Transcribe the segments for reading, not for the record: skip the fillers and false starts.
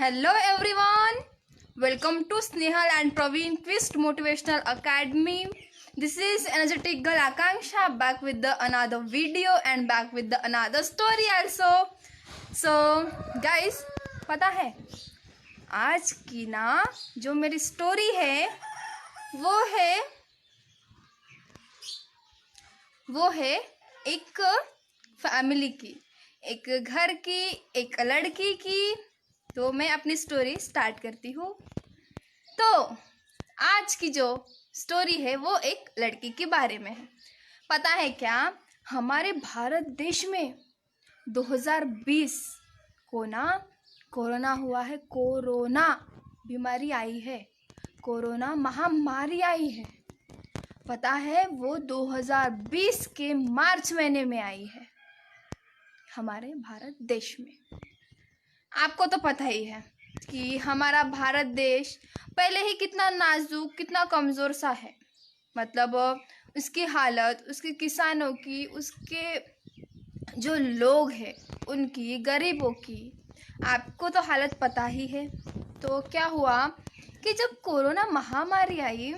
Hello everyone, welcome to Snehal and Praveen Twist Motivational Academy. This is energetic girl Akanksha back with another video and back with another story also. So guys, पता है आज की ना जो मेरी story है वो है एक फैमिली की, एक घर की, एक लड़की की। तो मैं अपनी स्टोरी स्टार्ट करती हूँ। तो आज की जो स्टोरी है वो एक लड़की के बारे में है। पता है क्या, हमारे भारत देश में 2020 को ना कोरोना हुआ है। कोरोना बीमारी आई है, कोरोना महामारी आई है। पता है वो 2020 के मार्च महीने में आई है हमारे भारत देश में। आपको तो पता ही है कि हमारा भारत देश पहले ही कितना नाजुक, कितना कमज़ोर सा है। मतलब उसकी हालत, उसके किसानों की, उसके जो लोग हैं उनकी, गरीबों की, आपको तो हालत पता ही है। तो क्या हुआ कि जब कोरोना महामारी आई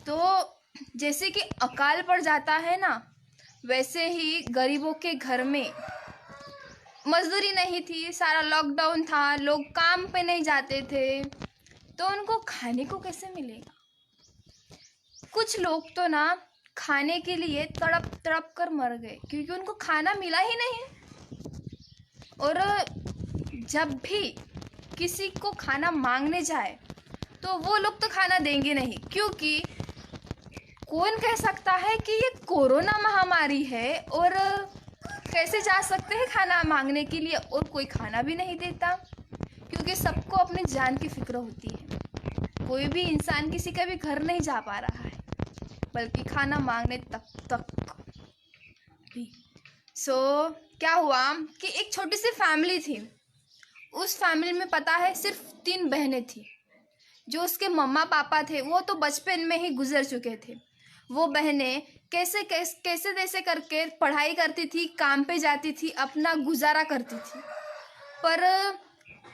तो जैसे कि अकाल पड़ जाता है ना, वैसे ही गरीबों के घर में मजदूरी नहीं थी, सारा लॉकडाउन था, लोग काम पे नहीं जाते थे, तो उनको खाने को कैसे मिलेगा। कुछ लोग तो ना खाने के लिए तड़प तड़प कर मर गए क्योंकि उनको खाना मिला ही नहीं। और जब भी किसी को खाना मांगने जाए तो वो लोग तो खाना देंगे नहीं, क्योंकि कौन कह सकता है कि ये कोरोना महामारी है और कैसे जा सकते हैं खाना मांगने के लिए, और कोई खाना भी नहीं देता, क्योंकि सबको अपनी जान की फिक्र होती है। कोई भी इंसान किसी का भी घर नहीं जा पा रहा है, बल्कि खाना मांगने तक भी। क्या हुआ कि एक छोटी सी फैमिली थी। उस फैमिली में पता है सिर्फ 3 बहनें थी। जो उसके मम्मा पापा थे वो तो बचपन में ही गुजर चुके थे। वो बहनें कैसे तैसे करके पढ़ाई करती थी, काम पे जाती थी, अपना गुजारा करती थी। पर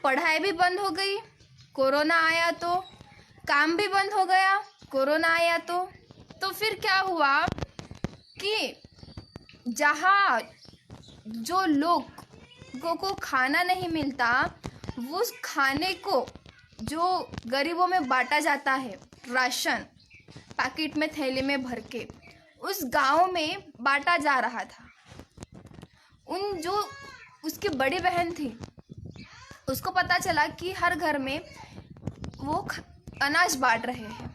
पढ़ाई भी बंद हो गई, कोरोना आया तो काम भी बंद हो गया, कोरोना आया तो फिर क्या हुआ कि जहाँ जो लोगों को खाना नहीं मिलता, वो उस खाने को जो गरीबों में बांटा जाता है, राशन पैकेट में थैले में भर के उस गांव में बांटा जा रहा था। जो उसकी बड़ी बहन थी, उसको पता चला कि हर घर में वो अनाज बांट रहे हैं,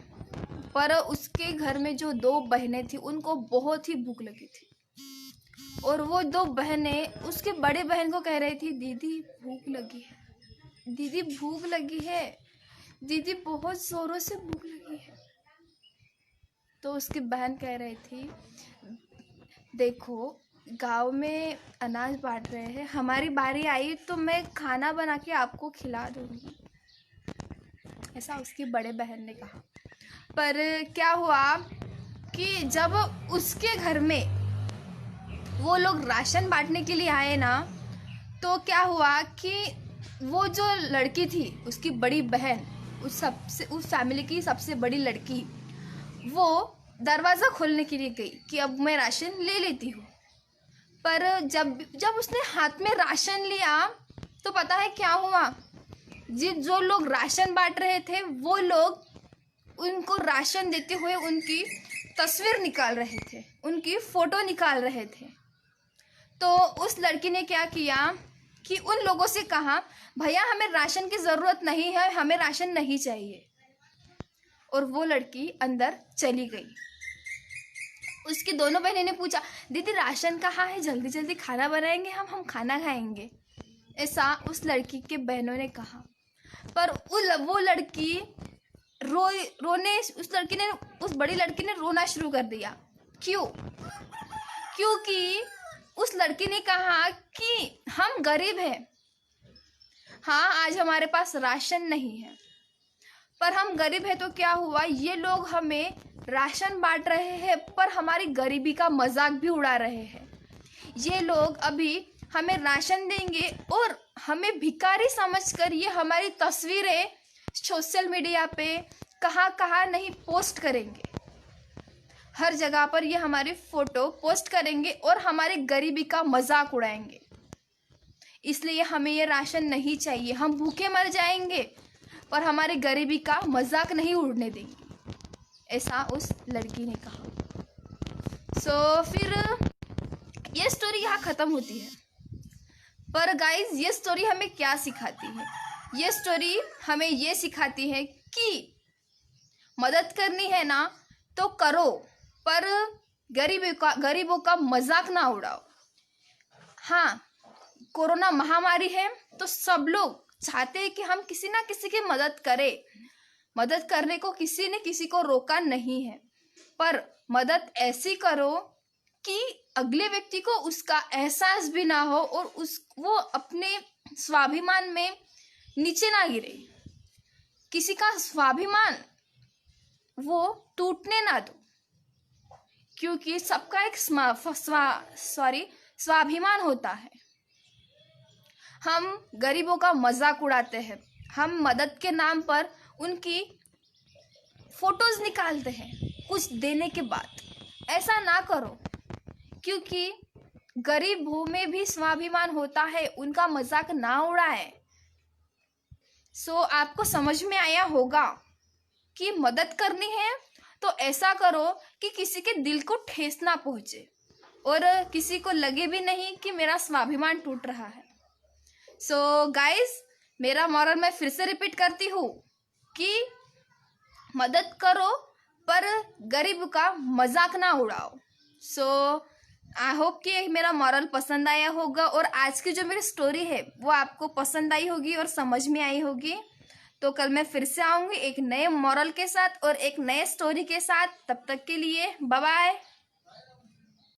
पर उसके घर में जो 2 बहनें थी उनको बहुत ही भूख लगी थी। और वो 2 बहनें उसके बड़े बहन को कह रही थी, दीदी भूख लगी है, दीदी भूख लगी है, दीदी बहुत ज़ोरों से भूख लगी है। तो उसकी बहन कह रही थी, देखो गांव में अनाज बांट रहे हैं, हमारी बारी आई तो मैं खाना बना के आपको खिला दूंगी, ऐसा उसकी बड़े बहन ने कहा। पर क्या हुआ कि जब उसके घर में वो लोग राशन बांटने के लिए आए ना, तो क्या हुआ कि वो जो लड़की थी, उसकी बड़ी बहन, उस फैमिली की सबसे बड़ी लड़की, वो दरवाज़ा खोलने के लिए गई कि अब मैं राशन ले लेती हूँ। पर जब उसने हाथ में राशन लिया तो पता है क्या हुआ, जो लोग राशन बांट रहे थे वो लोग उनको राशन देते हुए उनकी तस्वीर निकाल रहे थे, उनकी फ़ोटो निकाल रहे थे। तो उस लड़की ने क्या किया कि उन लोगों से कहा, भैया हमें राशन की ज़रूरत नहीं है, हमें राशन नहीं चाहिए। और वो लड़की अंदर चली गई। उसकी दोनों बहनें ने पूछा, दीदी राशन कहाँ है, जल्दी जल्दी खाना बनाएंगे, हम खाना खाएंगे, ऐसा उस लड़की के बहनों ने कहा। पर वो लड़की उस बड़ी लड़की ने रोना शुरू कर दिया। क्योंकि उस लड़की ने कहा कि हम गरीब हैं, हाँ आज हमारे पास राशन नहीं है, पर हम गरीब हैं तो क्या हुआ, ये लोग हमें राशन बांट रहे हैं पर हमारी गरीबी का मजाक भी उड़ा रहे हैं। ये लोग अभी हमें राशन देंगे और हमें भिखारी समझकर ये हमारी तस्वीरें सोशल मीडिया पे कहाँ कहाँ नहीं पोस्ट करेंगे, हर जगह पर ये हमारी फोटो पोस्ट करेंगे और हमारे गरीबी का मजाक उड़ाएंगे। इसलिए हमें ये राशन नहीं चाहिए, हम भूखे मर जाएंगे और हमारे गरीबी का मजाक नहीं उड़ने देंगे, ऐसा उस लड़की ने कहा। फिर ये स्टोरी यहाँ ख़त्म होती है। पर गाइज ये स्टोरी हमें क्या सिखाती है? ये स्टोरी हमें ये सिखाती है कि मदद करनी है ना तो करो, पर गरीबों का मजाक ना उड़ाओ। हाँ, कोरोना महामारी है तो सब लोग चाहते हैं कि हम किसी ना किसी की मदद करें। मदद करने को किसी ने किसी को रोका नहीं है, पर मदद ऐसी करो कि अगले व्यक्ति को उसका एहसास भी ना हो और वो अपने स्वाभिमान में नीचे ना गिरे। किसी का स्वाभिमान वो टूटने ना दो, क्योंकि सबका एक स्वाभिमान होता है। हम गरीबों का मजाक उड़ाते हैं, हम मदद के नाम पर उनकी फोटोज निकालते हैं कुछ देने के बाद। ऐसा ना करो, क्योंकि गरीबों में भी स्वाभिमान होता है, उनका मजाक ना उड़ाए। आपको समझ में आया होगा कि मदद करनी है तो ऐसा करो कि किसी के दिल को ठेस ना पहुंचे और किसी को लगे भी नहीं कि मेरा स्वाभिमान टूट रहा है। गाइस, मेरा मॉरल मैं फिर से रिपीट करती हूँ कि मदद करो पर गरीब का मजाक ना उड़ाओ। आई होप कि मेरा मॉरल पसंद आया होगा और आज की जो मेरी स्टोरी है वो आपको पसंद आई होगी और समझ में आई होगी। तो कल मैं फिर से आऊँगी एक नए मॉरल के साथ और एक नए स्टोरी के साथ। तब तक के लिए बाय बाय।